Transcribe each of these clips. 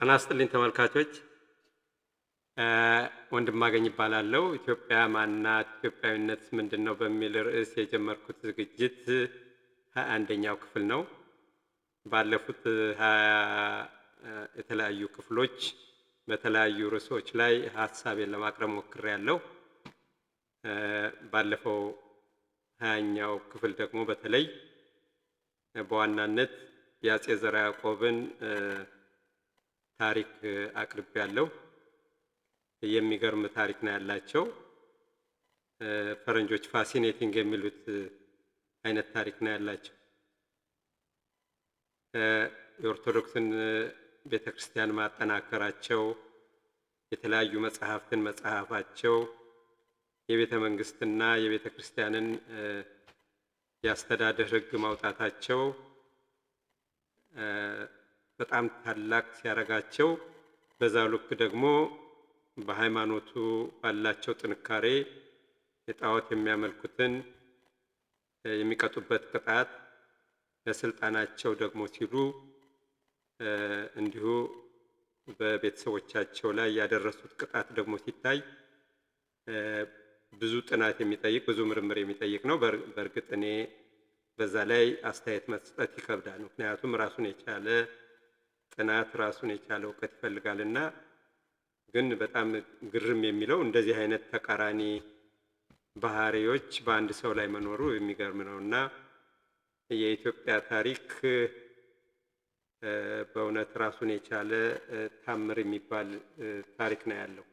ጤና ይስጥልኝ ተመልካቾች። ወንድማገኝ እባላለሁ። ኢትዮጵያ ማናት? ኢትዮጵያዊነትስ ምንድነው? በሚል ርዕስ የጀመርኩት ዝግጅት 21ኛው ክፍል ነው። ባለፉት 20 የተለያዩ ክፍሎች በተለያዩ ርዕሶች ላይ ሀሳቤን ለማቅረብ ሞክሬያለሁ። ባለፈው 20ኛው ክፍል ደግሞ በተለይ በዋናነት የአፄ ዘርዓ ያዕቆብን ታሪክ አቅርቤያለሁ። የሚገርም ታሪክ ነው ያላቸው። ፈረንጆች ፋሲኔቲንግ የሚሉት አይነት ታሪክ ነው ያላቸው። የኦርቶዶክስን ቤተክርስቲያን ማጠናከራቸው፣ የተለያዩ መጽሐፍትን መጽሐፋቸው፣ የቤተ መንግስትና የቤተ ክርስቲያንን የአስተዳደር ሕግ ማውጣታቸው በጣም ታላቅ ሲያረጋቸው፣ በዛው ልክ ደግሞ በሃይማኖቱ ባላቸው ጥንካሬ የጣዖት የሚያመልኩትን የሚቀጡበት ቅጣት፣ ለስልጣናቸው ደግሞ ሲሉ እንዲሁ በቤተሰቦቻቸው ላይ ያደረሱት ቅጣት ደግሞ ሲታይ ብዙ ጥናት የሚጠይቅ ብዙ ምርምር የሚጠይቅ ነው። በእርግጥ እኔ በዛ ላይ አስተያየት መስጠት ይከብዳል። ምክንያቱም ራሱን የቻለ ጥናት ራሱን የቻለ እውቀት ይፈልጋልና። ግን በጣም ግርም የሚለው እንደዚህ አይነት ተቃራኒ ባህሪዎች በአንድ ሰው ላይ መኖሩ የሚገርም ነውና የኢትዮጵያ ታሪክ በእውነት ራሱን የቻለ ታምር የሚባል ታሪክ ነው ያለው።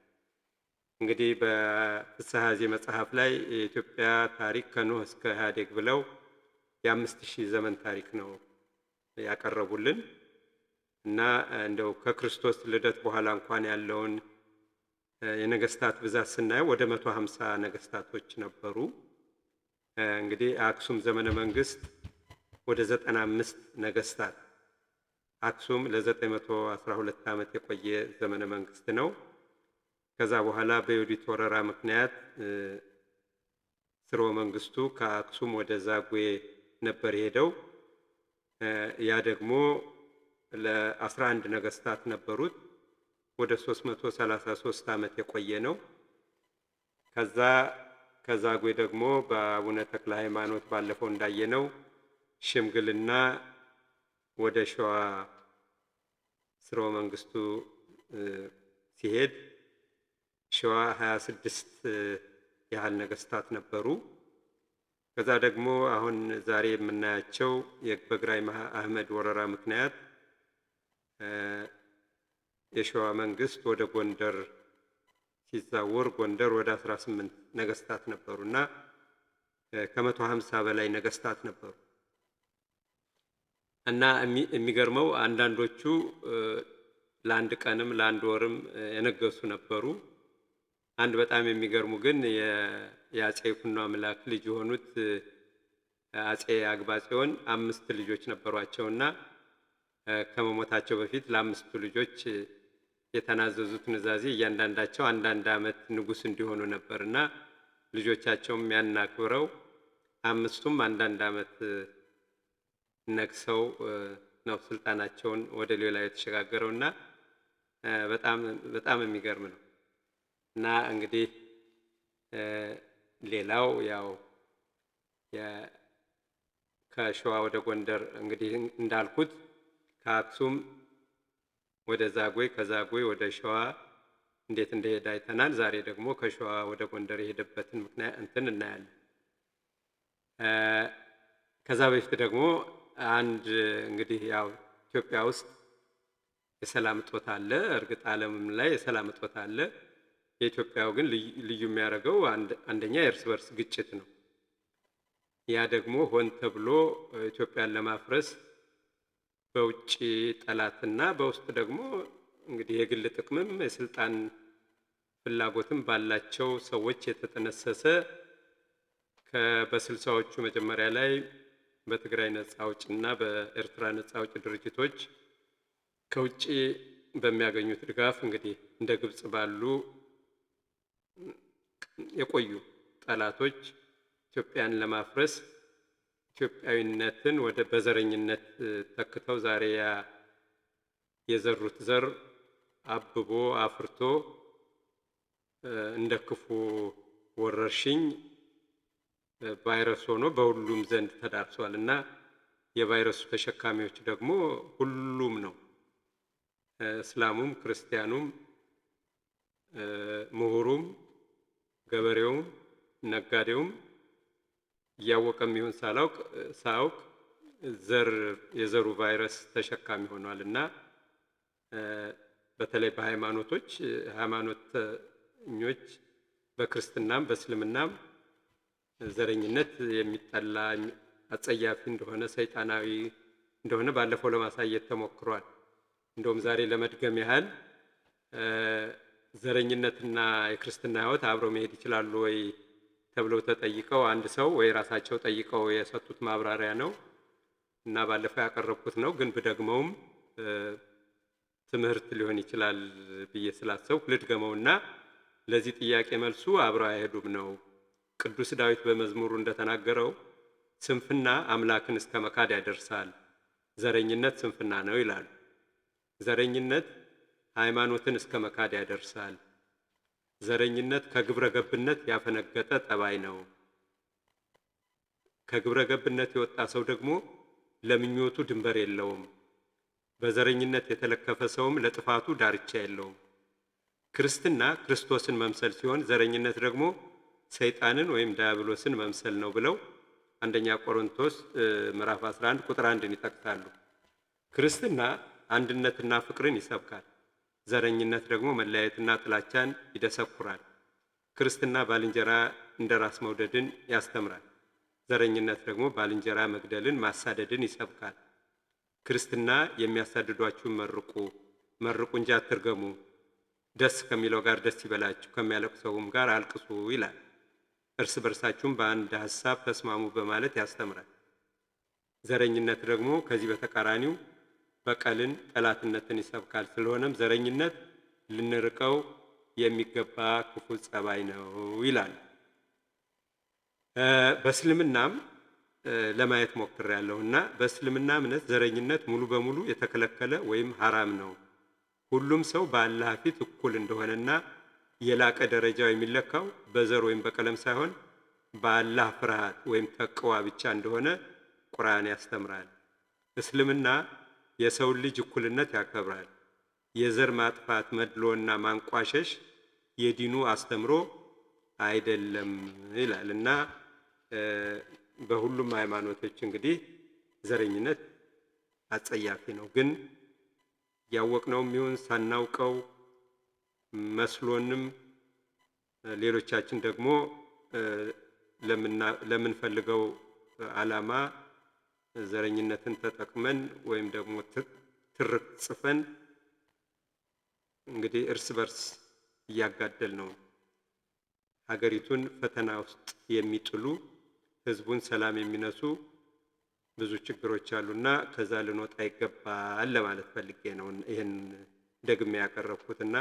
እንግዲህ በፍስሐ ዜ መጽሐፍ ላይ የኢትዮጵያ ታሪክ ከኖህ እስከ ኢህአዴግ ብለው የ5000 ዘመን ታሪክ ነው ያቀረቡልን እና እንደው ከክርስቶስ ልደት በኋላ እንኳን ያለውን የነገስታት ብዛት ስናየው ወደ 150 ነገስታቶች ነበሩ። እንግዲህ አክሱም ዘመነ መንግስት ወደ 95 ነገስታት፣ አክሱም ለ912 ዓመት የቆየ ዘመነ መንግስት ነው። ከዛ በኋላ በዮዲት ወረራ ምክንያት ስርወ መንግስቱ ከአክሱም ወደ ዛጉዌ ነበር ሄደው። ያ ደግሞ ለ11 ነገስታት ነበሩት። ወደ 333 ዓመት የቆየ ነው። ከዛጉዌ ደግሞ በአቡነ ተክለ ሃይማኖት ባለፈው እንዳየነው ሽምግልና ወደ ሸዋ ስርወ መንግስቱ ሲሄድ ሸዋ 26 ያህል ነገስታት ነበሩ። ከዛ ደግሞ አሁን ዛሬ የምናያቸው በግራኝ አህመድ ወረራ ምክንያት የሸዋ መንግስት ወደ ጎንደር ሲዛወር ጎንደር ወደ 18 ነገስታት ነበሩና ከ150 በላይ ነገስታት ነበሩ። እና የሚገርመው አንዳንዶቹ ለአንድ ቀንም ለአንድ ወርም የነገሱ ነበሩ። አንድ በጣም የሚገርሙ ግን የአፄ ይኩኖ አምላክ ልጅ የሆኑት አፄ አግባጽዮን 5 ልጆች ነበሯቸውና ከመሞታቸው በፊት ለ5ቱ ልጆች የተናዘዙት ኑዛዜ እያንዳንዳቸው አንዳንድ ዓመት ንጉስ እንዲሆኑ ነበርና ልጆቻቸውም ያን አክብረው 5ቱም አንዳንድ ዓመት ነግሰው ነው ስልጣናቸውን ወደ ሌላ የተሸጋገረውና በጣም የሚገርም ነው። እና እንግዲህ ሌላው ያው ከሸዋ ወደ ጎንደር እንግዲህ እንዳልኩት ከአክሱም ወደ ዛጉዌ ከዛጉዌ ወደ ሸዋ እንዴት እንደሄደ አይተናል። ዛሬ ደግሞ ከሸዋ ወደ ጎንደር የሄደበትን ምክንያት እናያለን። ከዛ በፊት ደግሞ አንድ እንግዲህ ያው ኢትዮጵያ ውስጥ የሰላም እጦት አለ። እርግጥ ዓለምም ላይ የሰላም እጦት አለ። የኢትዮጵያው ግን ልዩ የሚያደርገው አንደኛ የእርስ በርስ ግጭት ነው። ያ ደግሞ ሆን ተብሎ ኢትዮጵያን ለማፍረስ በውጭ ጠላትና በውስጥ ደግሞ እንግዲህ የግል ጥቅምም የስልጣን ፍላጎትም ባላቸው ሰዎች የተጠነሰሰ በ60ዎቹ መጀመሪያ ላይ በትግራይ ነፃ አውጪና በኤርትራ ነፃ አውጪ ድርጅቶች ከውጭ በሚያገኙት ድጋፍ እንግዲህ እንደ ግብጽ ባሉ የቆዩ ጠላቶች ኢትዮጵያን ለማፍረስ ኢትዮጵያዊነትን ወደ በዘረኝነት ተክተው ዛሬ የዘሩት ዘር አብቦ አፍርቶ እንደ ክፉ ወረርሽኝ ቫይረስ ሆኖ በሁሉም ዘንድ ተዳርሷል እና የቫይረሱ ተሸካሚዎች ደግሞ ሁሉም ነው። እስላሙም፣ ክርስቲያኑም፣ ምሁሩም፣ ገበሬውም፣ ነጋዴውም እያወቀም ይሁን ሳያውቅ የዘሩ ቫይረስ ተሸካሚ ሆኗል እና በተለይ ሃይማኖተኞች በክርስትናም በእስልምናም ዘረኝነት የሚጠላ አጸያፊ እንደሆነ ሰይጣናዊ እንደሆነ ባለፈው ለማሳየት ተሞክሯል። እንደውም ዛሬ ለመድገም ያህል ዘረኝነትና የክርስትና ሕይወት አብረው መሄድ ይችላሉ ወይ ተብለው ተጠይቀው አንድ ሰው ወይ ራሳቸው ጠይቀው የሰጡት ማብራሪያ ነው እና ባለፈው ያቀረብኩት ነው። ግን ብደግመውም ትምህርት ሊሆን ይችላል ብዬ ስላሰብኩ ልድገመውና ለዚህ ጥያቄ መልሱ አብረው አይሄዱም ነው። ቅዱስ ዳዊት በመዝሙሩ እንደተናገረው ስንፍና አምላክን እስከ መካድ ያደርሳል፣ ዘረኝነት ስንፍና ነው ይላል። ዘረኝነት ሃይማኖትን እስከ መካድ ያደርሳል። ዘረኝነት ከግብረ ገብነት ያፈነገጠ ጠባይ ነው። ከግብረ ገብነት የወጣ ሰው ደግሞ ለምኞቱ ድንበር የለውም። በዘረኝነት የተለከፈ ሰውም ለጥፋቱ ዳርቻ የለውም። ክርስትና ክርስቶስን መምሰል ሲሆን ዘረኝነት ደግሞ ሰይጣንን ወይም ዲያብሎስን መምሰል ነው ብለው አንደኛ ቆሮንቶስ ምዕራፍ 11 ቁጥር 1ን ይጠቅሳሉ። ክርስትና አንድነትና ፍቅርን ይሰብካል። ዘረኝነት ደግሞ መለያየትና ጥላቻን ይደሰኩራል። ክርስትና ባልንጀራ እንደራስ መውደድን ያስተምራል። ዘረኝነት ደግሞ ባልንጀራ መግደልን ማሳደድን ይሰብካል። ክርስትና የሚያሳድዷችሁን መርቁ እንጂ አትርገሙ፣ ደስ ከሚለው ጋር ደስ ይበላችሁ፣ ከሚያለቅሰውም ጋር አልቅሱ ይላል። እርስ በርሳችሁም በአንድ ሐሳብ ተስማሙ በማለት ያስተምራል። ዘረኝነት ደግሞ ከዚህ በተቃራኒው በቀልን፣ ጠላትነትን ይሰብካል። ስለሆነም ዘረኝነት ልንርቀው የሚገባ ክፉ ጸባይ ነው ይላል። በእስልምናም ለማየት ሞክሬያለሁና በእስልምና እምነት ዘረኝነት ሙሉ በሙሉ የተከለከለ ወይም ሐራም ነው። ሁሉም ሰው በአላህ ፊት እኩል እንደሆነና የላቀ ደረጃው የሚለካው በዘር ወይም በቀለም ሳይሆን በአላህ ፍርሃት ወይም ተቅዋ ብቻ እንደሆነ ቁርአን ያስተምራል። እስልምና የሰውን ልጅ እኩልነት ያከብራል። የዘር ማጥፋት መድሎና ማንቋሸሽ የዲኑ አስተምሮ አይደለም ይላልና በሁሉም ሃይማኖቶች እንግዲህ ዘረኝነት አጸያፊ ነው። ግን ያወቅነውም ይሁን ሳናውቀው መስሎንም ሌሎቻችን ደግሞ ለምንፈልገው ዓላማ ዘረኝነትን ተጠቅመን ወይም ደግሞ ትርክ ጽፈን እንግዲህ እርስ በርስ እያጋደል ነው ሀገሪቱን ፈተና ውስጥ የሚጥሉ ህዝቡን ሰላም የሚነሱ ብዙ ችግሮች አሉና ከዛ ልንወጣ ይገባል ለማለት ፈልጌ ነው ይሄን ደግሜ ያቀረብኩትና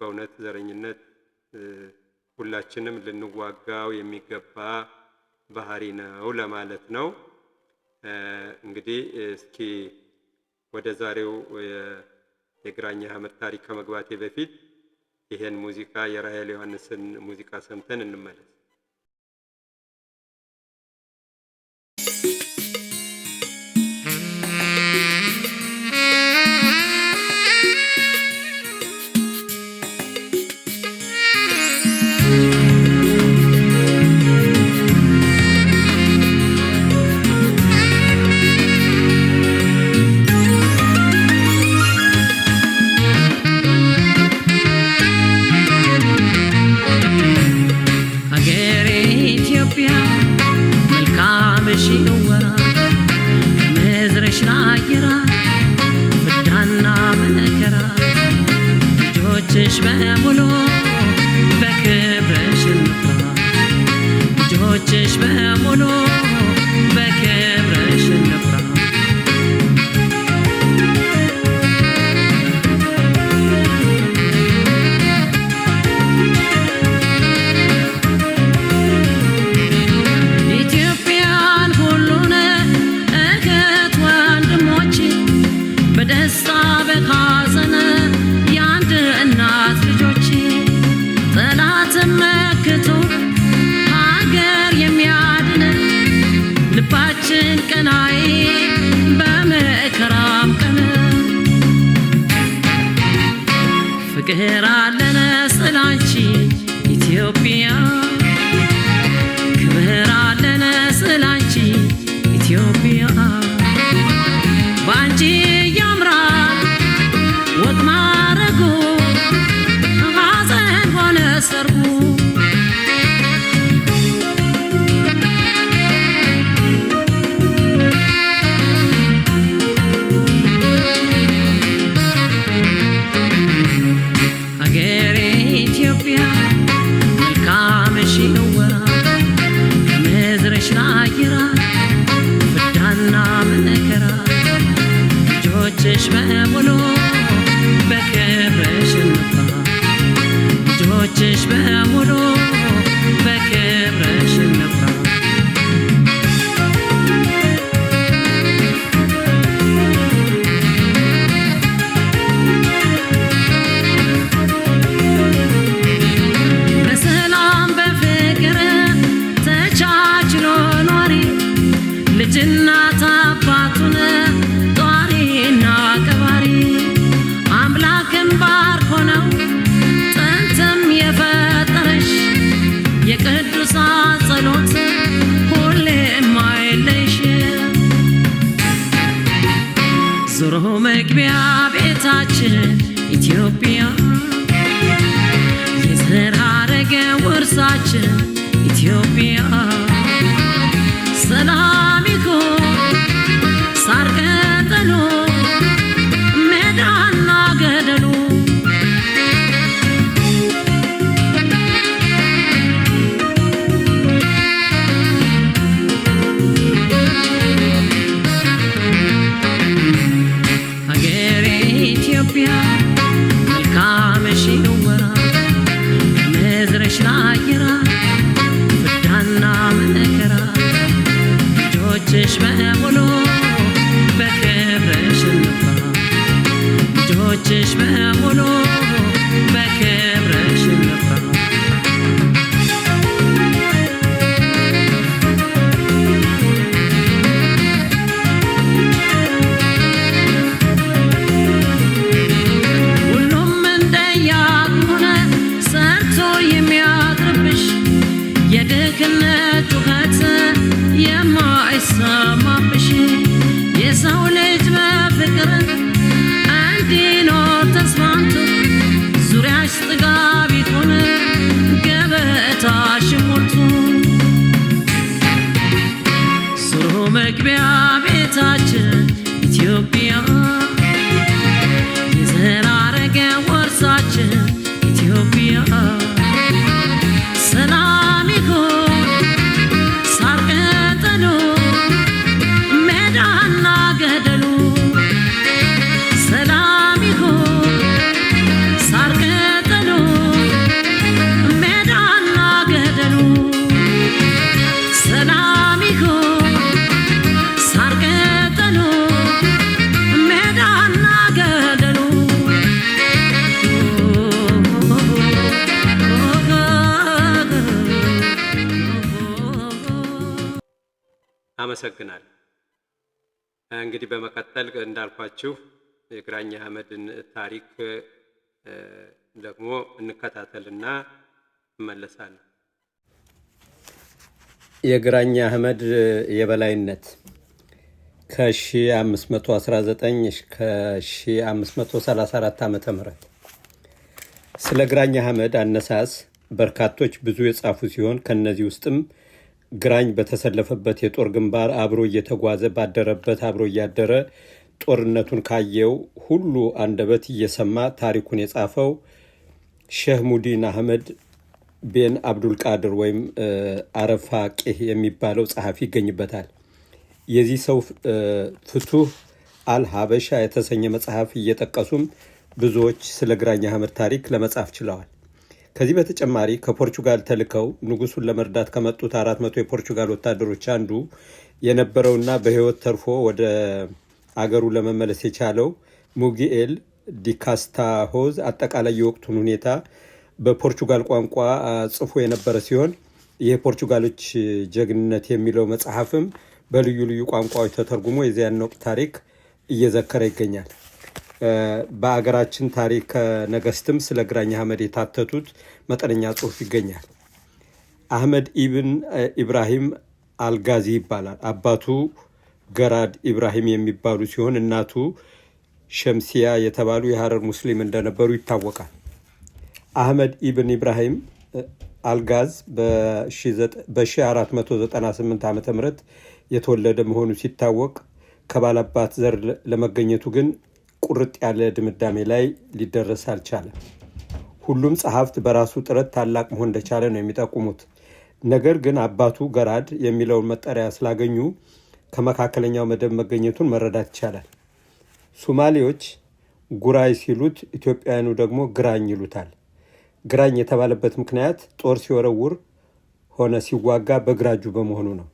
በእውነት ዘረኝነት ሁላችንም ልንዋጋው የሚገባ ባህሪ ነው ለማለት ነው። እንግዲህ እስኪ ወደ ዛሬው የግራኝ አህመድ ታሪክ ከመግባቴ በፊት ይሄን ሙዚቃ የራሔል ዮሐንስን ሙዚቃ ሰምተን እንመለስ። በደስታ በሐዘን ፍቅር አለን ስላንቺ ኢትዮጵያ ክብር አለን ስላንቺ ኢትዮጵያ ባንቺ ያምራል ወግ ማረጉ ሐዘን ሆነ ሰርጉ ሀገሬ ኢትዮጵያ መልካምሽ ይወራል ከምድርሽ ላይ ይራል ፍዳና መከራ ልጆችሽ በሙሉ በክብርሽ እንፍራ ልጆችሽ በሙሉ በክብርሽ እንፍራ በሰላም በፍቅር ተቻችሎ ኗሪ ልጅናት አባቱን ጧሪና ቀባሪ አምላክን ባርኮ ነው ጥንትም የፈጠረሽ የቅዱሳን ጸሎት ሁሌም አይለይሽ ዞሮ መግቢያ ቤታችን ኢትዮጵያ የዘር ሐረግ ውርሳችን ኢትዮጵያ ሰላም ይሁን ሳር ቅጠሉ ሜዳና ገደሉ ሀገሬ ኢትዮጵያ መልካምሽ ይወራል ከምድርሽ ላይ ይራል ፍዳና መከራ ልጆችሽ በሙሉ በክብርሽ እንፍራ ልጆችሽ በሙሉ በክብርሽ እንፍራ ሁሉም እንደያቁነ ሰርቶ የሚያድርብሽ የድህነት ጩኸት የማይሰማብሽ የሰው ልጅ በፍቅር እንዲኖር ተስማምቶ ዙሪያሽ ጥጋብ ይሁን ገበታሽ ሞልቶ ዞሮ መግቢያ ቤታችን ኢትዮጵያ የዘር ሐረግ ውርሳችን ኢትዮጵያ ሰላም ይሁን ሳር ቅጠሉ ሜዳና ገደሉ ሰላም ይሁን ሳር ቅጠሉ ሜዳና ገደሉ ሰላም ይሁን ሳር ቅጠሉ ሜዳና ገደሉ አመሰግናለሁ። እንግዲህ በመቀጠል እንዳልኳችሁ የግራኝ አህመድን ታሪክ ደግሞ እንከታተልና እንመለሳለን። የግራኝ አህመድ የበላይነት ከ1519 እስከ 1534 ዓመተ ምህረት ስለ ግራኝ አህመድ አነሳስ በርካቶች ብዙ የጻፉ ሲሆን ከነዚህ ውስጥም ግራኝ በተሰለፈበት የጦር ግንባር አብሮ እየተጓዘ ባደረበት አብሮ እያደረ ጦርነቱን ካየው ሁሉ አንደበት እየሰማ ታሪኩን የጻፈው ሼህ ሙዲን አህመድ ቤን አብዱል ቃድር ወይም አረፋቂህ የሚባለው ጸሐፊ ይገኝበታል። የዚህ ሰው ፍቱህ አልሀበሻ የተሰኘ መጽሐፍ እየጠቀሱም ብዙዎች ስለ ግራኝ አህመድ ታሪክ ለመጻፍ ችለዋል። ከዚህ በተጨማሪ ከፖርቹጋል ተልከው ንጉሱን ለመርዳት ከመጡት 400 የፖርቹጋል ወታደሮች አንዱ የነበረውና በህይወት ተርፎ ወደ አገሩ ለመመለስ የቻለው ሙጊኤል ዲካስታሆዝ አጠቃላይ የወቅቱን ሁኔታ በፖርቹጋል ቋንቋ ጽፎ የነበረ ሲሆን የፖርቹጋሎች ጀግንነት የሚለው መጽሐፍም በልዩ ልዩ ቋንቋዎች ተተርጉሞ የዚያን ወቅት ታሪክ እየዘከረ ይገኛል። በአገራችን ታሪክ ነገስትም ስለ ግራኝ አህመድ የታተቱት መጠነኛ ጽሑፍ ይገኛል። አህመድ ኢብን ኢብራሂም አልጋዚ ይባላል። አባቱ ገራድ ኢብራሂም የሚባሉ ሲሆን እናቱ ሸምሲያ የተባሉ የሐረር ሙስሊም እንደነበሩ ይታወቃል። አህመድ ኢብን ኢብራሂም አልጋዝ በ1498 ዓ ም የተወለደ መሆኑ ሲታወቅ ከባላባት ዘር ለመገኘቱ ግን ቁርጥ ያለ ድምዳሜ ላይ ሊደረስ አልቻለም። ሁሉም ጸሐፍት በራሱ ጥረት ታላቅ መሆን እንደቻለ ነው የሚጠቁሙት። ነገር ግን አባቱ ገራድ የሚለውን መጠሪያ ስላገኙ ከመካከለኛው መደብ መገኘቱን መረዳት ይቻላል። ሶማሌዎች ጉራይ ሲሉት፣ ኢትዮጵያውያኑ ደግሞ ግራኝ ይሉታል። ግራኝ የተባለበት ምክንያት ጦር ሲወረውር ሆነ ሲዋጋ በግራ እጁ በመሆኑ ነው።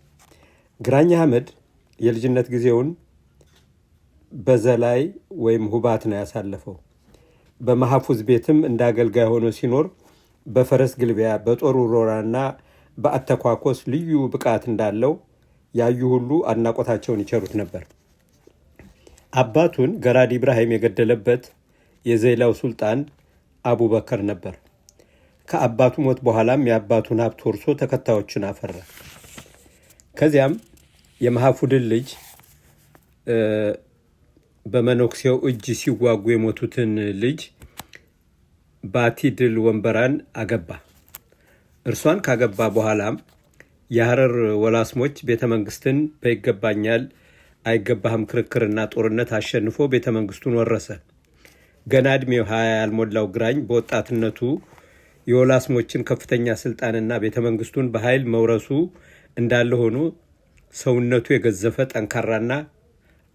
ግራኝ አህመድ የልጅነት ጊዜውን በዘላይ ወይም ሁባት ነው ያሳለፈው። በመሐፉዝ ቤትም እንደ አገልጋይ ሆኖ ሲኖር በፈረስ ግልቢያ፣ በጦር ውርወራና በአተኳኮስ ልዩ ብቃት እንዳለው ያዩ ሁሉ አድናቆታቸውን ይቸሩት ነበር። አባቱን ገራድ ኢብራሂም የገደለበት የዘይላው ሱልጣን አቡበከር ነበር። ከአባቱ ሞት በኋላም የአባቱን ሀብት ወርሶ ተከታዮችን አፈራ። ከዚያም የመሐፉድን ልጅ በመነኩሴው እጅ ሲዋጉ የሞቱትን ልጅ ባቲ ድል ወንበራን አገባ። እርሷን ካገባ በኋላም የሐረር ወላስሞች ቤተ መንግስትን በይገባኛል አይገባህም ክርክርና ጦርነት አሸንፎ ቤተ መንግስቱን ወረሰ። ገና ዕድሜው 20 ያልሞላው ግራኝ በወጣትነቱ የወላስሞችን ከፍተኛ ስልጣንና ቤተ መንግስቱን በኃይል መውረሱ እንዳለ ሆኖ ሰውነቱ የገዘፈ ጠንካራና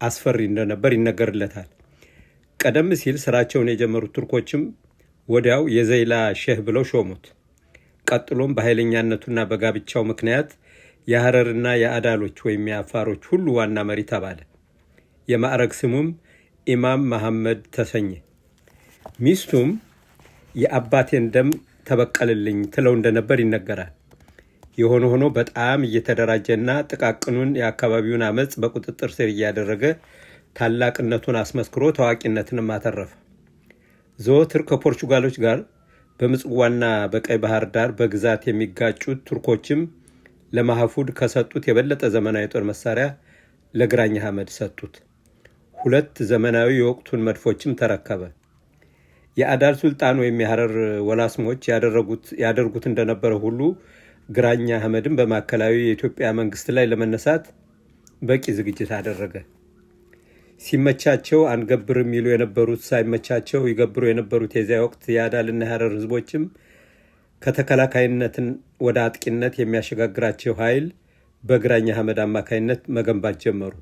አስፈሪ እንደነበር ይነገርለታል። ቀደም ሲል ስራቸውን የጀመሩት ቱርኮችም ወዲያው የዘይላ ሼህ ብለው ሾሙት። ቀጥሎም በኃይለኛነቱና በጋብቻው ምክንያት የሐረርና የአዳሎች ወይም የአፋሮች ሁሉ ዋና መሪ ተባለ። የማዕረግ ስሙም ኢማም መሐመድ ተሰኘ። ሚስቱም የአባቴን ደም ተበቀልልኝ ትለው እንደነበር ይነገራል። የሆነ ሆኖ በጣም እየተደራጀና ጥቃቅኑን የአካባቢውን አመፅ በቁጥጥር ስር እያደረገ ታላቅነቱን አስመስክሮ ታዋቂነትንም አተረፈ። ዘወትር ከፖርቹጋሎች ጋር በምጽዋና በቀይ ባህር ዳር በግዛት የሚጋጩት ቱርኮችም ለመሐፉድ ከሰጡት የበለጠ ዘመናዊ ጦር መሳሪያ ለግራኝ አህመድ ሰጡት። 2 ዘመናዊ የወቅቱን መድፎችም ተረከበ። የአዳል ሱልጣን ወይም የሐረር ወላስሞች ያደርጉት እንደነበረ ሁሉ ግራኝ አህመድም በማዕከላዊ የኢትዮጵያ መንግስት ላይ ለመነሳት በቂ ዝግጅት አደረገ። ሲመቻቸው አንገብርም ይሉ የነበሩት ሳይመቻቸው ይገብሩ የነበሩት የዚያ ወቅት የአዳልና የሐረር ህዝቦችም ከተከላካይነትን ወደ አጥቂነት የሚያሸጋግራቸው ኃይል በግራኝ አህመድ አማካይነት መገንባት ጀመሩ።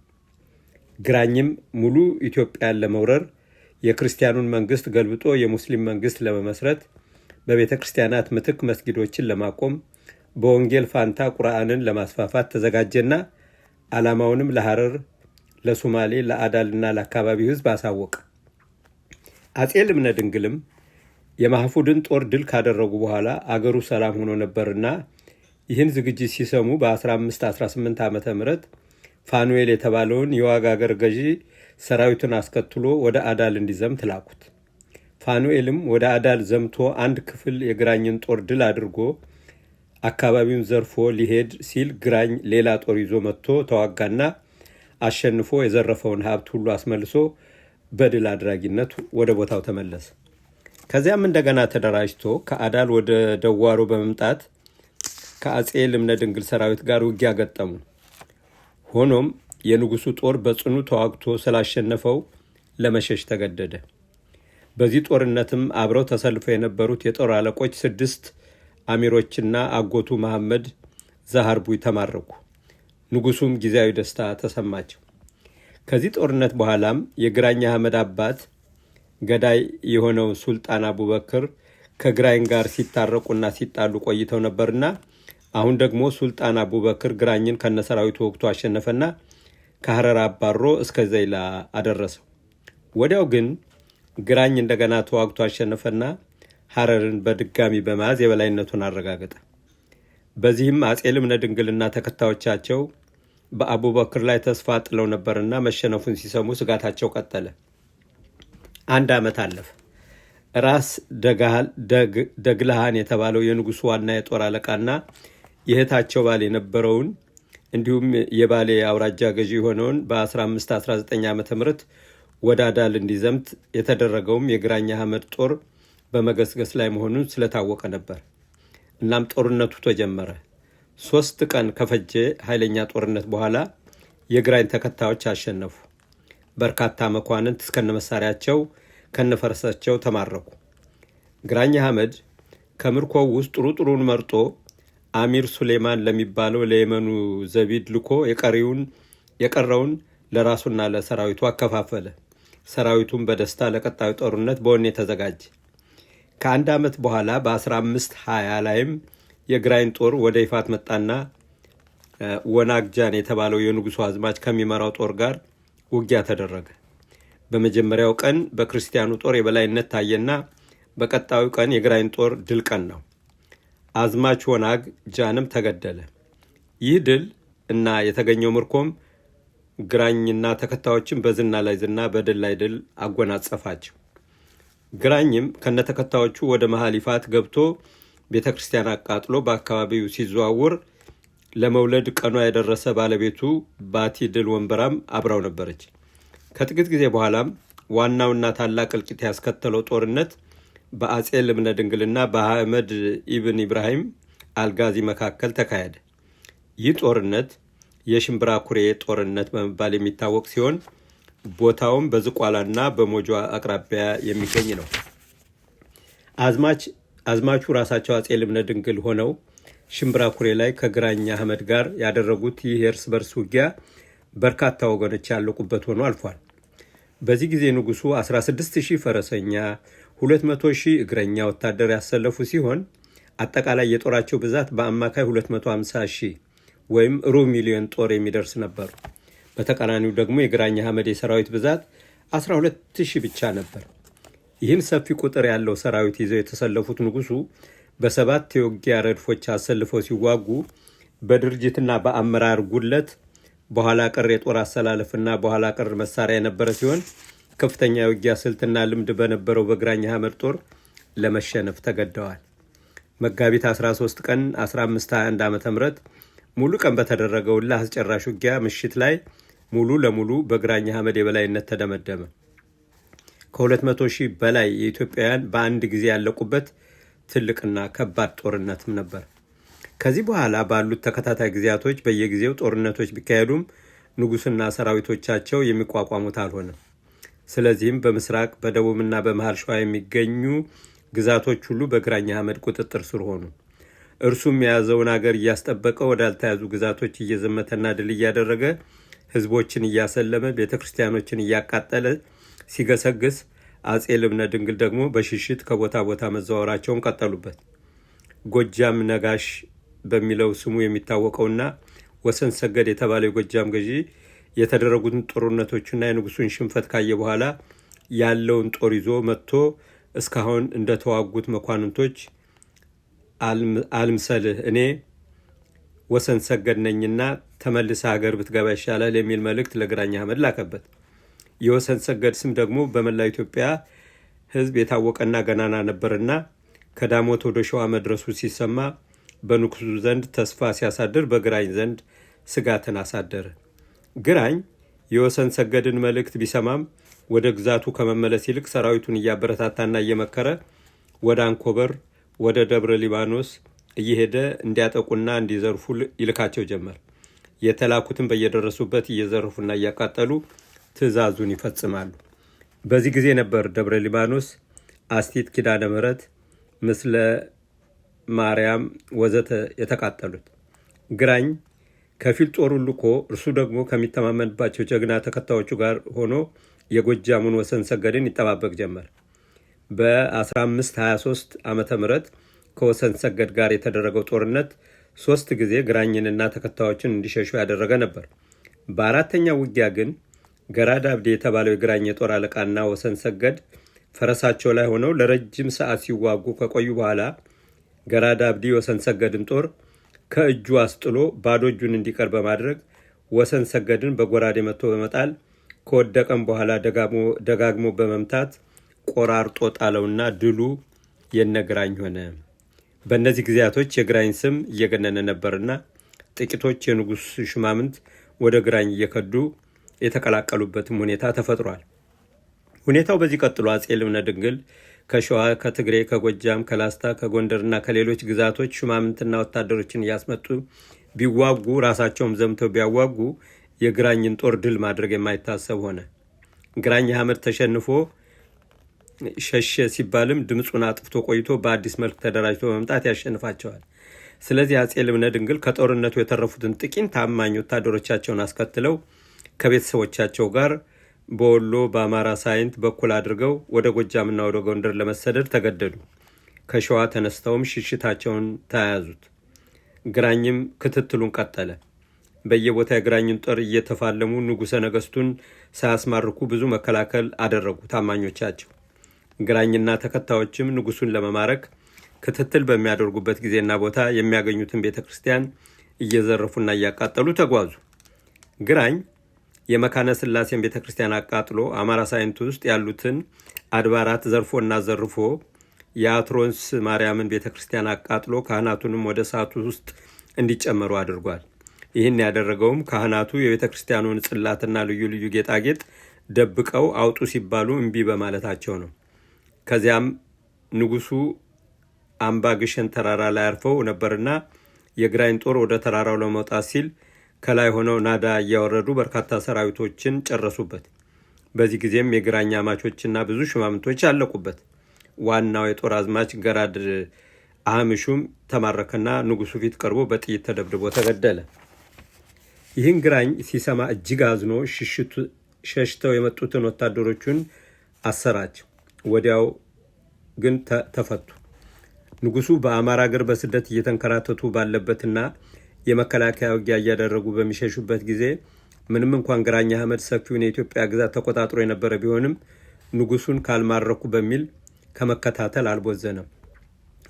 ግራኝም ሙሉ ኢትዮጵያን ለመውረር የክርስቲያኑን መንግስት ገልብጦ የሙስሊም መንግስት ለመመስረት በቤተ ክርስቲያናት ምትክ መስጊዶችን ለማቆም በወንጌል ፋንታ ቁርአንን ለማስፋፋት ተዘጋጀና ዓላማውንም ለሐረር፣ ለሶማሌ፣ ለአዳልና ለአካባቢው ህዝብ አሳወቀ። አጼ ልብነ ድንግልም የመሐፉድን ጦር ድል ካደረጉ በኋላ አገሩ ሰላም ሆኖ ነበርና ይህን ዝግጅት ሲሰሙ በ1518 ዓ ም ፋኑኤል የተባለውን የዋግ አገር ገዢ ሰራዊቱን አስከትሎ ወደ አዳል እንዲዘምት ላኩት። ፋኑኤልም ወደ አዳል ዘምቶ አንድ ክፍል የግራኝን ጦር ድል አድርጎ አካባቢውን ዘርፎ ሊሄድ ሲል ግራኝ ሌላ ጦር ይዞ መጥቶ ተዋጋና አሸንፎ የዘረፈውን ሀብት ሁሉ አስመልሶ በድል አድራጊነት ወደ ቦታው ተመለሰ። ከዚያም እንደገና ተደራጅቶ ከአዳል ወደ ደዋሮ በመምጣት ከአጼ ልብነ ድንግል ሰራዊት ጋር ውጊያ ገጠሙ። ሆኖም የንጉሱ ጦር በጽኑ ተዋግቶ ስላሸነፈው ለመሸሽ ተገደደ። በዚህ ጦርነትም አብረው ተሰልፈው የነበሩት የጦር አለቆች 6 አሚሮችና አጎቱ መሐመድ ዛሃርቡይ ተማረኩ። ንጉሱም ጊዜያዊ ደስታ ተሰማቸው። ከዚህ ጦርነት በኋላም የግራኝ አህመድ አባት ገዳይ የሆነው ሱልጣን አቡበክር ከግራኝ ጋር ሲታረቁና ሲጣሉ ቆይተው ነበርና አሁን ደግሞ ሱልጣን አቡበክር ግራኝን ከነሰራዊቱ ወቅቱ አሸነፈና ከሐረር አባሮ እስከ ዘይላ አደረሰው። ወዲያው ግን ግራኝ እንደገና ተዋግቶ አሸነፈና ሐረርን በድጋሚ በመያዝ የበላይነቱን አረጋገጠ። በዚህም አጼ ልብነ ድንግልና ተከታዮቻቸው በአቡበክር ላይ ተስፋ ጥለው ነበርና መሸነፉን ሲሰሙ ስጋታቸው ቀጠለ። 1 ዓመት አለፈ። ራስ ደግልሃን የተባለው የንጉሱ ዋና የጦር አለቃና የእህታቸው ባል የነበረውን እንዲሁም የባሌ አውራጃ ገዢ የሆነውን በ1519 ዓመተ ምህረት ወደ አዳል እንዲዘምት የተደረገውም የግራኝ አህመድ ጦር በመገስገስ ላይ መሆኑን ስለታወቀ ነበር። እናም ጦርነቱ ተጀመረ። 3 ቀን ከፈጀ ኃይለኛ ጦርነት በኋላ የግራኝ ተከታዮች አሸነፉ። በርካታ መኳንንት እስከነመሳሪያቸው ከነፈረሳቸው ተማረኩ። ግራኝ አህመድ ከምርኮው ውስጥ ጥሩን መርጦ አሚር ሱሌማን ለሚባለው ለየመኑ ዘቢድ ልኮ የቀረውን ለራሱና ለሰራዊቱ አከፋፈለ። ሰራዊቱን በደስታ ለቀጣዩ ጦርነት በወኔ ተዘጋጀ። ከ1 ዓመት በኋላ በ1520 ላይም የግራኝ ጦር ወደ ይፋት መጣና ወናግጃን የተባለው የንጉሱ አዝማች ከሚመራው ጦር ጋር ውጊያ ተደረገ። በመጀመሪያው ቀን በክርስቲያኑ ጦር የበላይነት ታየና በቀጣዩ ቀን የግራኝ ጦር ድል ቀን ነው። አዝማች ወናግ ጃንም ተገደለ። ይህ ድል እና የተገኘው ምርኮም ግራኝና ተከታዮችን በዝና ላይ ዝና በድል ላይ ድል አጎናጸፋቸው። ግራኝም ከነተከታዮቹ ወደ መሃል ይፋት ገብቶ ቤተ ክርስቲያን አቃጥሎ በአካባቢው ሲዘዋውር ለመውለድ ቀኗ የደረሰ ባለቤቱ ባቲ ድል ወንበራም አብራው ነበረች። ከጥቂት ጊዜ በኋላም ዋናውና ታላቅ እልቂት ያስከተለው ጦርነት በአጼ ልብነ ድንግልና በአህመድ ኢብን ኢብራሂም አልጋዚ መካከል ተካሄደ። ይህ ጦርነት የሽምብራ ኩሬ ጦርነት በመባል የሚታወቅ ሲሆን ቦታውም በዝቋላና በሞጆ አቅራቢያ የሚገኝ ነው። አዝማቹ ራሳቸው አጼ ልብነ ድንግል ሆነው ሽምብራ ኩሬ ላይ ከግራኝ አህመድ ጋር ያደረጉት ይህ የእርስ በርስ ውጊያ በርካታ ወገኖች ያለቁበት ሆኖ አልፏል። በዚህ ጊዜ ንጉሱ 16000 ፈረሰኛ፣ 200,000 እግረኛ ወታደር ያሰለፉ ሲሆን አጠቃላይ የጦራቸው ብዛት በአማካይ 250,000 ወይም ሩብ ሚሊዮን ጦር የሚደርስ ነበሩ። በተቃራኒው ደግሞ የግራኝ አህመድ የሰራዊት ብዛት 12,000 ብቻ ነበር። ይህን ሰፊ ቁጥር ያለው ሰራዊት ይዘው የተሰለፉት ንጉሱ በ7 የውጊያ ረድፎች አሰልፈው ሲዋጉ በድርጅትና በአመራር ጉድለት በኋላ ቀር የጦር አሰላለፍና በኋላ ቀር መሳሪያ የነበረ ሲሆን ከፍተኛ የውጊያ ስልትና ልምድ በነበረው በግራኝ አህመድ ጦር ለመሸነፍ ተገደዋል። መጋቢት 13 ቀን 1521 ዓ.ም ሙሉ ቀን በተደረገው ለአስጨራሽ ውጊያ ምሽት ላይ ሙሉ ለሙሉ በግራኝ አህመድ የበላይነት ተደመደመ። ከ200,000 በላይ የኢትዮጵያውያን በአንድ ጊዜ ያለቁበት ትልቅና ከባድ ጦርነትም ነበር። ከዚህ በኋላ ባሉት ተከታታይ ጊዜያቶች በየጊዜው ጦርነቶች ቢካሄዱም ንጉስና ሰራዊቶቻቸው የሚቋቋሙት አልሆነም። ስለዚህም በምስራቅ በደቡብና በመሃል ሸዋ የሚገኙ ግዛቶች ሁሉ በግራኝ አህመድ ቁጥጥር ስር ሆኑ። እርሱም የያዘውን አገር እያስጠበቀ ወዳልተያዙ ግዛቶች እየዘመተና ድል እያደረገ ህዝቦችን እያሰለመ ቤተክርስቲያኖችን እያቃጠለ ሲገሰግስ አጼ ልብነ ድንግል ደግሞ በሽሽት ከቦታ ቦታ መዘዋወራቸውን ቀጠሉበት። ጎጃም ነጋሽ በሚለው ስሙ የሚታወቀውና ወሰን ሰገድ የተባለው የጎጃም ገዢ የተደረጉትን ጦርነቶችና የንጉሱን ሽንፈት ካየ በኋላ ያለውን ጦር ይዞ መጥቶ እስካሁን እንደተዋጉት መኳንንቶች አልምሰልህ፣ እኔ ወሰን ሰገድ ነኝና ተመልሰ ሀገር ብትገባ ይሻላል የሚል መልእክት ለግራኝ አህመድ ላከበት። የወሰን ሰገድ ስም ደግሞ በመላው ኢትዮጵያ ህዝብ የታወቀና ገናና ነበርና ከዳሞት ወደ ሸዋ መድረሱ ሲሰማ በንጉሱ ዘንድ ተስፋ ሲያሳድር በግራኝ ዘንድ ስጋትን አሳደረ። ግራኝ የወሰን ሰገድን መልእክት ቢሰማም ወደ ግዛቱ ከመመለስ ይልቅ ሰራዊቱን እያበረታታና እየመከረ ወደ አንኮበር፣ ወደ ደብረ ሊባኖስ እየሄደ እንዲያጠቁና እንዲዘርፉ ይልካቸው ጀመር። የተላኩትን በየደረሱበት እየዘረፉና እያቃጠሉ ትእዛዙን ይፈጽማሉ። በዚህ ጊዜ ነበር ደብረ ሊባኖስ፣ አስቲት ኪዳነ ምህረት፣ ምስለ ማርያም ወዘተ የተቃጠሉት። ግራኝ ከፊል ጦሩን ልኮ እርሱ ደግሞ ከሚተማመንባቸው ጀግና ተከታዮቹ ጋር ሆኖ የጎጃሙን ወሰን ሰገድን ይጠባበቅ ጀመር። በ1523 ዓመተ ምህረት ከወሰን ሰገድ ጋር የተደረገው ጦርነት 3 ጊዜ ግራኝንና ተከታዮችን እንዲሸሹ ያደረገ ነበር። በአራተኛው ውጊያ ግን ገራድ አብዲ የተባለው የግራኝ የጦር አለቃና ወሰን ሰገድ ፈረሳቸው ላይ ሆነው ለረጅም ሰዓት ሲዋጉ ከቆዩ በኋላ ገራድ አብዲ ወሰን ሰገድን ጦር ከእጁ አስጥሎ ባዶ እጁን እንዲቀር በማድረግ ወሰን ሰገድን በጎራዴ መጥቶ በመጣል ከወደቀም በኋላ ደጋግሞ በመምታት ቆራርጦ ጣለውና ድሉ የነግራኝ ሆነ። በእነዚህ ጊዜያቶች የግራኝ ስም እየገነነ ነበርና ጥቂቶች የንጉሥ ሹማምንት ወደ ግራኝ እየከዱ የተቀላቀሉበትም ሁኔታ ተፈጥሯል። ሁኔታው በዚህ ቀጥሎ አጼ ልብነ ድንግል ከሸዋ፣ ከትግሬ፣ ከጎጃም፣ ከላስታ፣ ከጎንደርና ከሌሎች ግዛቶች ሹማምንትና ወታደሮችን እያስመጡ ቢዋጉ ራሳቸውም ዘምተው ቢያዋጉ የግራኝን ጦር ድል ማድረግ የማይታሰብ ሆነ። ግራኝ አህመድ ተሸንፎ ሸሸ ሲባልም ድምፁን አጥፍቶ ቆይቶ በአዲስ መልክ ተደራጅቶ በመምጣት ያሸንፋቸዋል። ስለዚህ አጼ ልብነ ድንግል ከጦርነቱ የተረፉትን ጥቂት ታማኝ ወታደሮቻቸውን አስከትለው ከቤተሰቦቻቸው ጋር በወሎ በአማራ ሳይንት በኩል አድርገው ወደ ጎጃምና ወደ ጎንደር ለመሰደድ ተገደዱ። ከሸዋ ተነስተውም ሽሽታቸውን ተያያዙት። ግራኝም ክትትሉን ቀጠለ። በየቦታ የግራኝን ጦር እየተፋለሙ ንጉሠ ነገሥቱን ሳያስማርኩ ብዙ መከላከል አደረጉ ታማኞቻቸው። ግራኝና ተከታዮችም ንጉሡን ለመማረክ ክትትል በሚያደርጉበት ጊዜና ቦታ የሚያገኙትን ቤተ ክርስቲያን እየዘረፉና እያቃጠሉ ተጓዙ። ግራኝ የመካነ ሥላሴን ቤተ ክርስቲያን አቃጥሎ አማራ ሳይንት ውስጥ ያሉትን አድባራት ዘርፎና ዘርፎ የአትሮንስ ማርያምን ቤተ ክርስቲያን አቃጥሎ ካህናቱንም ወደ እሳቱ ውስጥ እንዲጨመሩ አድርጓል። ይህን ያደረገውም ካህናቱ የቤተ ክርስቲያኑን ጽላትና ልዩ ልዩ ጌጣጌጥ ደብቀው አውጡ ሲባሉ እምቢ በማለታቸው ነው። ከዚያም ንጉሡ አምባ ግሸን ተራራ ላይ አርፈው ነበርና የግራኝ ጦር ወደ ተራራው ለመውጣት ሲል ከላይ ሆነው ናዳ እያወረዱ በርካታ ሰራዊቶችን ጨረሱበት። በዚህ ጊዜም የግራኝ አማቾችና ብዙ ሹማምንቶች አለቁበት። ዋናው የጦር አዝማች ገራድ አህምሹም ተማረከና ንጉሡ ፊት ቀርቦ በጥይት ተደብድቦ ተገደለ። ይህን ግራኝ ሲሰማ እጅግ አዝኖ ሸሽተው የመጡትን ወታደሮቹን አሰራቸው። ወዲያው ግን ተፈቱ። ንጉሡ በአማራ አገር በስደት እየተንከራተቱ ባለበትና የመከላከያ ውጊያ እያደረጉ በሚሸሹበት ጊዜ ምንም እንኳን ግራኝ አህመድ ሰፊውን የኢትዮጵያ ግዛት ተቆጣጥሮ የነበረ ቢሆንም ንጉሡን ካልማረኩ በሚል ከመከታተል አልቦዘነም።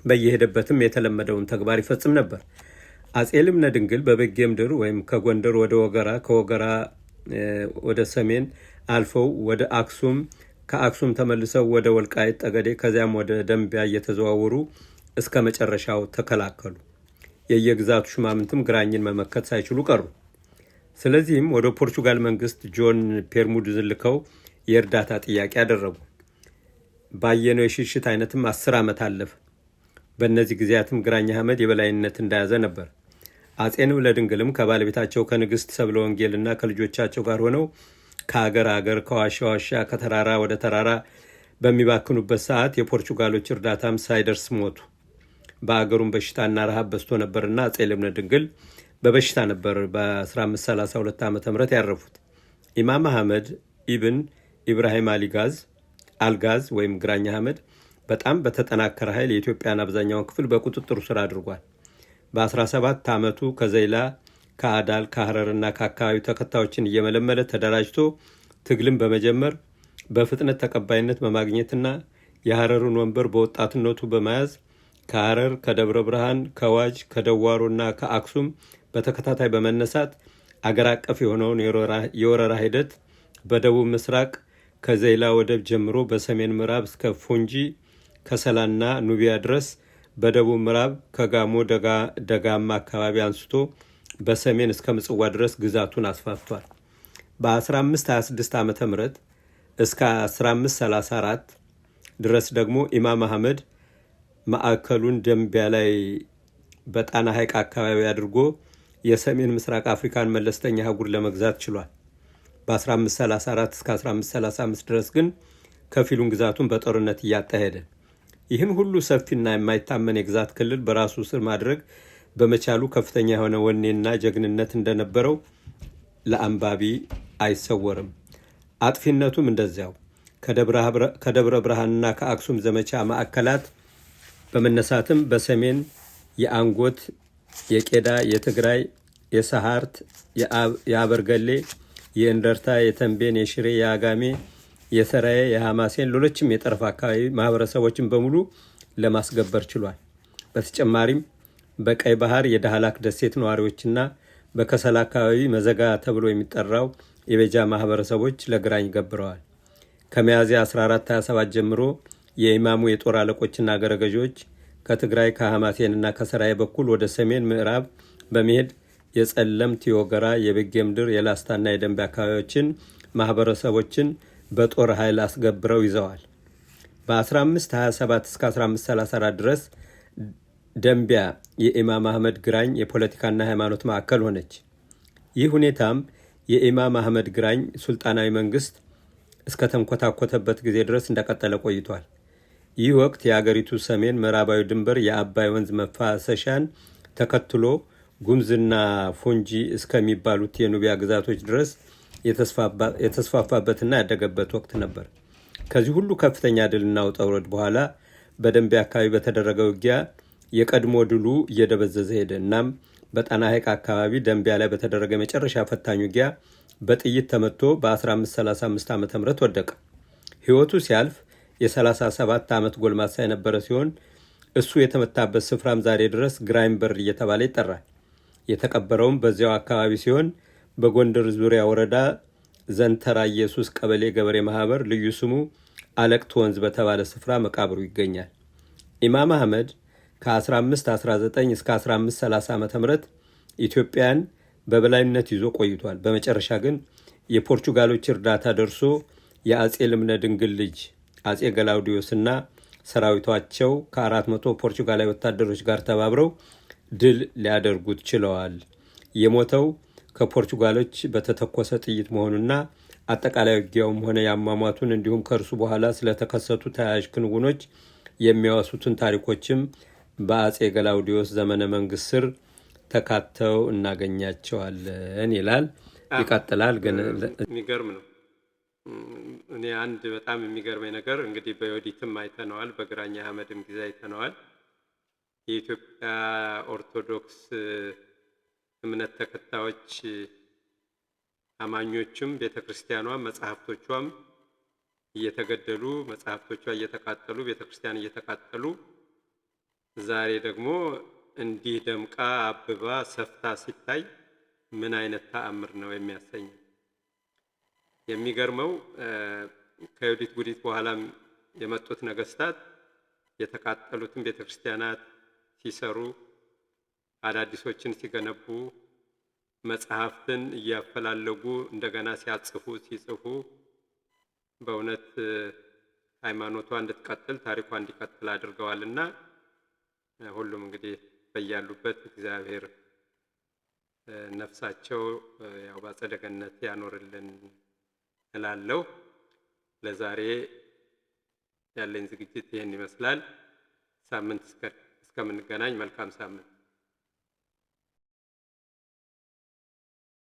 በየሄደበትም የተለመደውን ተግባር ይፈጽም ነበር። አጼ ልብነ ድንግል በበጌ ምድር ወይም ከጎንደር ወደ ወገራ፣ ከወገራ ወደ ሰሜን አልፈው ወደ አክሱም፣ ከአክሱም ተመልሰው ወደ ወልቃይት ጠገዴ፣ ከዚያም ወደ ደንቢያ እየተዘዋወሩ እስከ መጨረሻው ተከላከሉ። የየግዛቱ ሹማምንትም ግራኝን መመከት ሳይችሉ ቀሩ። ስለዚህም ወደ ፖርቹጋል መንግስት ጆን ፔርሙድዝን ልከው የእርዳታ ጥያቄ አደረጉ። ባየነው የሽሽት አይነትም 10 ዓመት አለፈ። በእነዚህ ጊዜያትም ግራኝ አህመድ የበላይነት እንደያዘ ነበር። አጼ ልብነ ድንግልም ከባለቤታቸው ከንግሥት ሰብለ ወንጌልና ከልጆቻቸው ጋር ሆነው ከአገር አገር ከዋሻ ዋሻ ከተራራ ወደ ተራራ በሚባክኑበት ሰዓት የፖርቹጋሎች እርዳታም ሳይደርስ ሞቱ። በአገሩም በሽታና ረሃብ በዝቶ ነበርና አጼ ልብነ ድንግል በበሽታ ነበር በ1532 ዓ ም ያረፉት። ኢማም አህመድ ኢብን ኢብራሂም አልጋዝ ወይም ግራኝ አህመድ በጣም በተጠናከረ ኃይል የኢትዮጵያን አብዛኛውን ክፍል በቁጥጥሩ ስር አድርጓል። በ17 ዓመቱ ከዘይላ፣ ከአዳል፣ ከሐረርና ከአካባቢው ተከታዮችን እየመለመለ ተደራጅቶ ትግልን በመጀመር በፍጥነት ተቀባይነት በማግኘትና የሐረርን ወንበር በወጣትነቱ በመያዝ ከሐረር፣ ከደብረ ብርሃን፣ ከዋጅ፣ ከደዋሮና ከአክሱም በተከታታይ በመነሳት አገር አቀፍ የሆነውን የወረራ ሂደት በደቡብ ምስራቅ ከዘይላ ወደብ ጀምሮ በሰሜን ምዕራብ እስከ ፉንጂ ከሰላና ኑቢያ ድረስ በደቡብ ምዕራብ ከጋሞ ደጋማ አካባቢ አንስቶ በሰሜን እስከ ምጽዋ ድረስ ግዛቱን አስፋፍቷል። በ1526 ዓ ም እስከ 1534 ድረስ ደግሞ ኢማም አህመድ ማዕከሉን ደንቢያ ላይ በጣና ሐይቅ አካባቢ አድርጎ የሰሜን ምስራቅ አፍሪካን መለስተኛ አህጉር ለመግዛት ችሏል። በ1534 እስከ 1535 ድረስ ግን ከፊሉን ግዛቱን በጦርነት እያጣሄደ ይህን ሁሉ ሰፊና የማይታመን የግዛት ክልል በራሱ ስር ማድረግ በመቻሉ ከፍተኛ የሆነ ወኔና ጀግንነት እንደነበረው ለአንባቢ አይሰወርም። አጥፊነቱም እንደዚያው ከደብረ ብርሃንና ከአክሱም ዘመቻ ማዕከላት በመነሳትም በሰሜን የአንጎት፣ የቄዳ፣ የትግራይ፣ የሰሃርት፣ የአበርገሌ፣ የእንደርታ፣ የተንቤን፣ የሽሬ፣ የአጋሜ፣ የሰራዬ፣ የሐማሴን ሌሎችም የጠረፍ አካባቢ ማህበረሰቦችን በሙሉ ለማስገበር ችሏል። በተጨማሪም በቀይ ባህር የዳህላክ ደሴት ነዋሪዎችና በከሰል አካባቢ መዘጋ ተብሎ የሚጠራው የቤጃ ማህበረሰቦች ለግራኝ ገብረዋል። ከሚያዝያ 1427 ጀምሮ የኢማሙ የጦር አለቆችና አገረ ገዦች ከትግራይ ከሐማሴንና ከሰራይ በኩል ወደ ሰሜን ምዕራብ በመሄድ የጸለምት፣ የወገራ፣ የበጌ ምድር፣ የላስታና የደንቢያ አካባቢዎችን ማህበረሰቦችን በጦር ኃይል አስገብረው ይዘዋል። በ1527 እስከ 1534 ድረስ ደንቢያ የኢማም አህመድ ግራኝ የፖለቲካና ሃይማኖት ማዕከል ሆነች። ይህ ሁኔታም የኢማም አህመድ ግራኝ ሱልጣናዊ መንግስት እስከ ተንኮታኮተበት ጊዜ ድረስ እንደቀጠለ ቆይቷል። ይህ ወቅት የአገሪቱ ሰሜን ምዕራባዊ ድንበር የአባይ ወንዝ መፋሰሻን ተከትሎ ጉምዝና ፎንጂ እስከሚባሉት የኑቢያ ግዛቶች ድረስ የተስፋፋበትና ያደገበት ወቅት ነበር። ከዚህ ሁሉ ከፍተኛ ድልና ውጣ ውረድ በኋላ በደንቢያ አካባቢ በተደረገ ውጊያ የቀድሞ ድሉ እየደበዘዘ ሄደ። እናም በጣና ሐይቅ አካባቢ ደንቢያ ላይ በተደረገ የመጨረሻ ፈታኝ ውጊያ በጥይት ተመቶ በ1535 ዓ.ም ወደቀ። ሕይወቱ ሲያልፍ የ37 ዓመት ጎልማሳ የነበረ ሲሆን እሱ የተመታበት ስፍራም ዛሬ ድረስ ግራኝ በር እየተባለ ይጠራል። የተቀበረውም በዚያው አካባቢ ሲሆን በጎንደር ዙሪያ ወረዳ ዘንተራ ኢየሱስ ቀበሌ ገበሬ ማህበር ልዩ ስሙ አለቅት ወንዝ በተባለ ስፍራ መቃብሩ ይገኛል። ኢማም አህመድ ከ1519 እስከ 1530 ዓ.ም ኢትዮጵያን በበላይነት ይዞ ቆይቷል። በመጨረሻ ግን የፖርቹጋሎች እርዳታ ደርሶ የአጼ ልብነ ድንግል ልጅ አጼ ገላውዲዮስና ሰራዊቷቸው ከ400 ፖርቹጋላዊ ወታደሮች ጋር ተባብረው ድል ሊያደርጉት ችለዋል። የሞተው ከፖርቹጋሎች በተተኮሰ ጥይት መሆኑና አጠቃላይ ውጊያውም ሆነ ያሟሟቱን እንዲሁም ከእርሱ በኋላ ስለተከሰቱ ተያያዥ ክንውኖች የሚያወሱትን ታሪኮችም በአጼ ገላውዲዮስ ዘመነ መንግስት ስር ተካተው እናገኛቸዋለን ይላል። ይቀጥላል። ግን የሚገርም ነው። እኔ አንድ በጣም የሚገርመኝ ነገር እንግዲህ በዮዲትም አይተነዋል፣ በግራኝ አህመድም ጊዜ አይተነዋል። የኢትዮጵያ ኦርቶዶክስ እምነት ተከታዮች አማኞችም ቤተክርስቲያኗም መጻሕፍቶቿም እየተገደሉ መጻሕፍቶቿ እየተቃጠሉ ቤተክርስቲያን እየተቃጠሉ ዛሬ ደግሞ እንዲህ ደምቃ አብባ ሰፍታ ሲታይ ምን አይነት ተአምር ነው የሚያሰኝ። የሚገርመው ከዮዲት ጉዲት በኋላም የመጡት ነገስታት የተቃጠሉትን ቤተክርስቲያናት ሲሰሩ አዳዲሶችን ሲገነቡ መጽሐፍትን እያፈላለጉ እንደገና ሲጽፉ በእውነት ሃይማኖቷ እንድትቀጥል ታሪኳ እንዲቀጥል አድርገዋልና ሁሉም እንግዲህ በያሉበት እግዚአብሔር ነፍሳቸው ያው በአጸደ ገነት ያኖርልን እላለሁ። ለዛሬ ያለኝ ዝግጅት ይህን ይመስላል። ሳምንት እስከምንገናኝ መልካም ሳምንት።